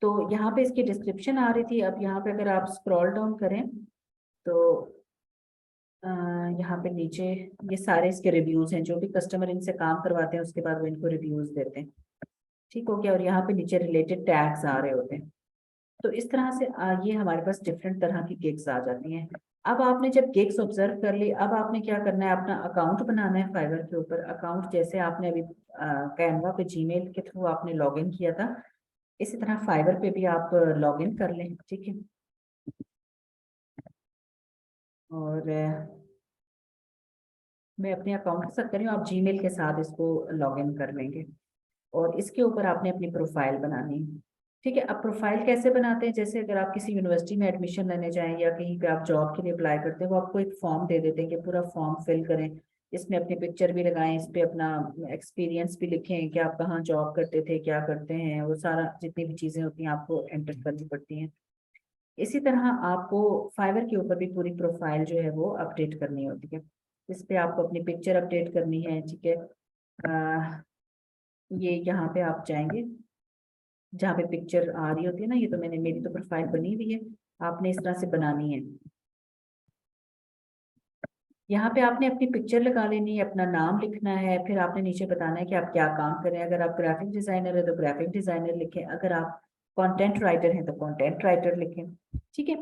तो यहाँ पे इसकी डिस्क्रिप्शन आ रही थी। अब यहाँ पे अगर आप स्क्रॉल डाउन करें तो यहाँ पे नीचे ये सारे इसके रिव्यूज हैं, जो भी कस्टमर इनसे काम करवाते हैं उसके बाद वो इनको रिव्यूज देते हैं। ठीक हो गया। और यहाँ पे नीचे रिलेटेड टैग्स आ रहे होते हैं। तो इस तरह से ये हमारे पास डिफरेंट तरह की गिग्स आ जाती हैं। अब आपने जब गिग्स ऑब्जर्व कर ली, अब आपने क्या करना है, अपना अकाउंट बनाना है फाइवर के ऊपर। अकाउंट जैसे आपने अभी कैनवा पे जीमेल के थ्रू आपने लॉग इन किया था, इसी तरह फाइवर पे भी आप लॉग इन कर लें। ठीक है। और मैं अपने अकाउंट के साथ कर रही हूँ, आप जीमेल के साथ इसको लॉग इन कर लेंगे। और इसके ऊपर आपने अपनी प्रोफाइल बनानी है। ठीक है। अब प्रोफाइल कैसे बनाते हैं, जैसे अगर आप किसी यूनिवर्सिटी में एडमिशन लेने जाएं या कहीं पे आप जॉब के लिए अप्लाई करते हैं, वो आपको एक फॉर्म दे देते हैं कि पूरा फॉर्म फिल करें, इसमें अपनी पिक्चर भी लगाएं, इस पे अपना एक्सपीरियंस भी लिखें कि आप कहाँ जॉब करते थे, क्या करते हैं, वो सारा जितनी भी चीजें होती हैं आपको एंटर करनी पड़ती हैं। इसी तरह आपको फाइवर के ऊपर भी पूरी प्रोफाइल जो है वो अपडेट करनी होती है। इस पे आपको अपनी पिक्चर अपडेट करनी है। ठीक है। ये यहाँ पे आप जाएंगे जहाँ पे पिक्चर आ रही होती है ना, ये तो मैंने, मेरी तो प्रोफाइल बनी हुई है, आपने इस तरह से बनानी है। यहाँ पे आपने अपनी पिक्चर लगा लेनी है, अपना नाम लिखना है, फिर आपने नीचे बताना है कि आप क्या काम करें। अगर आप ग्राफिक डिजाइनर है तो ग्राफिक डिजाइनर लिखें, अगर आप कंटेंट राइटर हैं तो कंटेंट राइटर लिखें। ठीक है।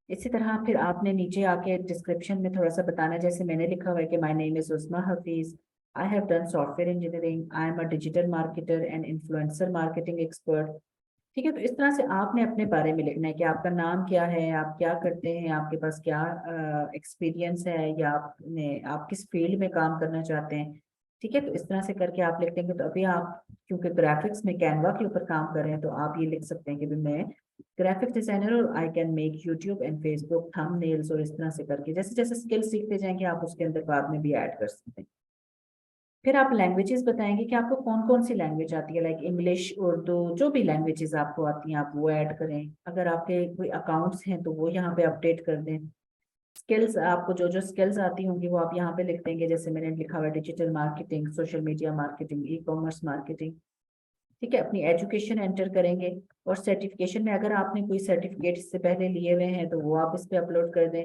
इसी तरह फिर आपने नीचे आके डिस्क्रिप्शन में थोड़ा सा बताना है, जैसे मैंने लिखा हुआ है कि my name is Usma Hafeez, I have done software engineering, I am a digital marketer and influencer marketing expert. ठीक है। तो इस तरह से आपने अपने बारे में लिखना है कि आपका नाम क्या है, आप क्या करते हैं, आपके पास क्या एक्सपीरियंस है, या आप किस फील्ड में काम करना चाहते हैं। ठीक है। तो इस तरह से करके आप लिख देंगे तो अभी आप, क्योंकि ग्राफिक्स में कैनवा के ऊपर काम कर रहे हैं, तो आप ये लिख सकते हैं कि भी मैं ग्राफिक डिजाइनर और I can make YouTube and Facebook thumbnails, और इस तरह से करके जैसे जैसे स्किल सीखते जाएंगे आप उसके अंदर बाद में भी ऐड कर सकते हैं। फिर आप लैंग्वेजेस बताएंगे कि आपको कौन कौन सी लैंग्वेज आती है, लाइक इंग्लिश, उर्दू, जो भी लैंग्वेजेस आपको आती हैं आप वो ऐड करें। अगर आपके कोई अकाउंट्स हैं तो वो यहाँ पे अपडेट कर दें। स्किल्स, आपको जो जो स्किल्स आती होंगी वो आप यहाँ पे लिख देंगे, जैसे मैंने लिखा हुआ है digital marketing, social media marketing, e commerce marketing. ठीक है, अपनी एजुकेशन एंटर करेंगे। और सर्टिफिकेशन में अगर आपने कोई सर्टिफिकेट इससे पहले लिए हुए हैं तो वो आप इस पे अपलोड कर दें,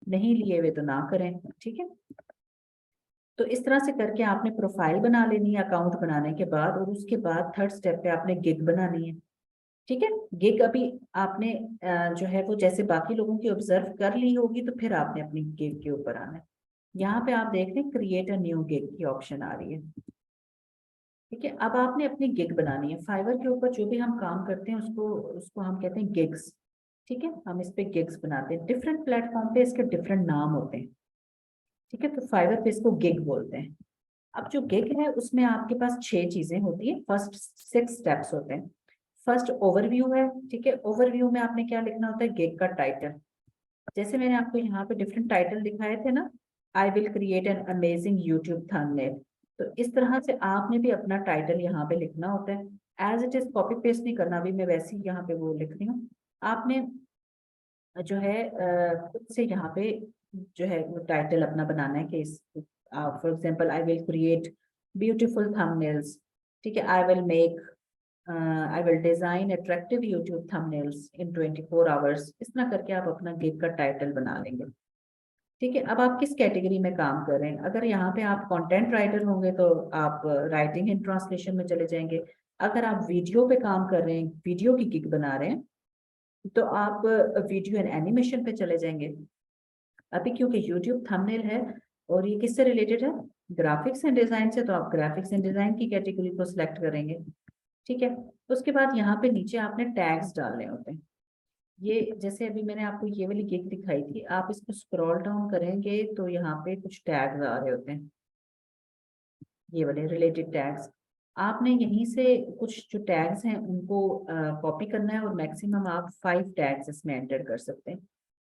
नहीं लिए हुए तो ना करें। ठीक है, तो इस तरह से करके आपने प्रोफाइल बना लेनी है अकाउंट बनाने के बाद, और उसके बाद थर्ड स्टेप पे आपने गिग बनानी है। ठीक है, गिग अभी आपने जो है वो जैसे बाकी लोगों की ऑब्जर्व कर ली होगी, तो फिर आपने अपनी गिग के ऊपर आना है। यहाँ पे आप देख लें क्रिएट अ न्यू गिग की ऑप्शन आ रही है। ठीक है, अब आपने अपनी गिग बनानी है। फाइवर के ऊपर जो भी हम काम करते हैं उसको उसको हम कहते हैं गिग्स। ठीक है, हम इस पे गिग्स बनाते हैं। डिफरेंट प्लेटफॉर्म पे इसके डिफरेंट नाम होते हैं। ठीक है, तो फाइवर पे इसको गिग बोलते हैं। अब जो गिग है उसमें आपके पास 6 चीजें होती है, फर्स्ट 6 स्टेप्स होते हैं। फर्स्ट ओवरव्यू है। ठीक है, ओवरव्यू में आपने क्या लिखना होता है, गिग का टाइटल। जैसे मैंने आपको यहाँ पे डिफरेंट टाइटल दिखाए थे ना, I will create an amazing YouTube thumbnail. तो इस तरह से आपने भी अपना टाइटल यहाँ पे लिखना होता है। As it is copy paste नहीं करना, अभी मैं वैसे ही यहाँ पे वो लिख रही हूँ। आपने जो है खुद से यहाँ पे जो है वो टाइटल अपना बनाना है कि for example I will create beautiful thumbnails. ठीक है, I will make I will design attractive YouTube thumbnails in 24 hours. इस तरह करके आप अपना गिग का टाइटल बना लेंगे। ठीक है, अब आप किस कैटेगरी में काम कर रहे हैं। अगर यहाँ पे आप कंटेंट राइटर होंगे तो आप राइटिंग एंड ट्रांसलेशन में चले जाएंगे। अगर आप वीडियो पे काम कर रहे हैं, वीडियो की गिग बना रहे हैं, तो आप वीडियो एंड एनिमेशन पे चले जाएंगे। अभी क्योंकि यूट्यूब थंबनेल है और ये किससे रिलेटेड है, ग्राफिक्स एंड डिजाइन से, तो आप ग्राफिक्स एंड डिजाइन की कैटेगरी को सिलेक्ट करेंगे। ठीक है, उसके बाद यहाँ पे नीचे आपने टैग्स डालने होते हैं। ये जैसे अभी मैंने आपको ये वाली गिग दिखाई थी, आप इसको स्क्रॉल डाउन करेंगे तो यहाँ पे कुछ टैग्स आ रहे होते हैं, ये वाले रिलेटेड टैग्स। आपने यहीं से कुछ जो टैग्स हैं उनको कॉपी करना है, और मैक्सिमम आप 5 टैग्स इसमें एंटर कर सकते हैं।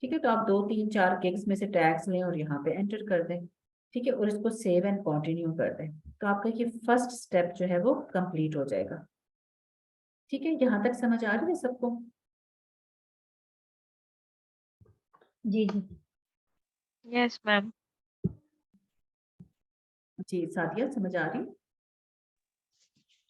ठीक है, तो आप 2 3 4 गिग्स में से टैग्स लें और यहाँ पे एंटर कर दें। ठीक है, और इसको सेव एंड कंटिन्यू कर दें, तो आपका ये फर्स्ट स्टेप जो है वो कंप्लीट हो जाएगा। ठीक है, यहाँ तक समझ आ रही है सबको। जी जी। Yes ma'am. जी सादिया, समझ आ रही है?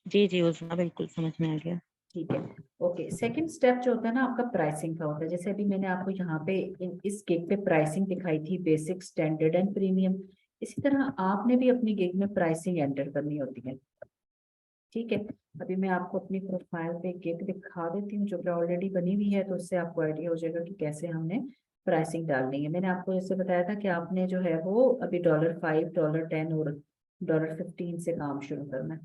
जी जी उस्मा, बिल्कुल समझ में आ गया। ठीक है, ओके। सेकंड स्टेप जो होता है ना आपका प्राइसिंग का होता है। जैसे अभी मैंने आपको यहाँ पे इस गिग पे प्राइसिंग दिखाई थी, बेसिक, स्टैंडर्ड एंड प्रीमियम। इसी तरह आपने भी अपनी गिग में प्राइसिंग एंटर करनी होती है। ठीक है, अभी मैं आपको अपनी प्रोफाइल पे गिग दिखा देती हूँ जो कि ऑलरेडी बनी हुई है, तो उससे आपको आइडिया हो जाएगा कि कैसे हमने प्राइसिंग डालनी है। मैंने आपको जैसे बताया था कि आपने जो है वो अभी $5, $10 और $15 से काम शुरू करना है।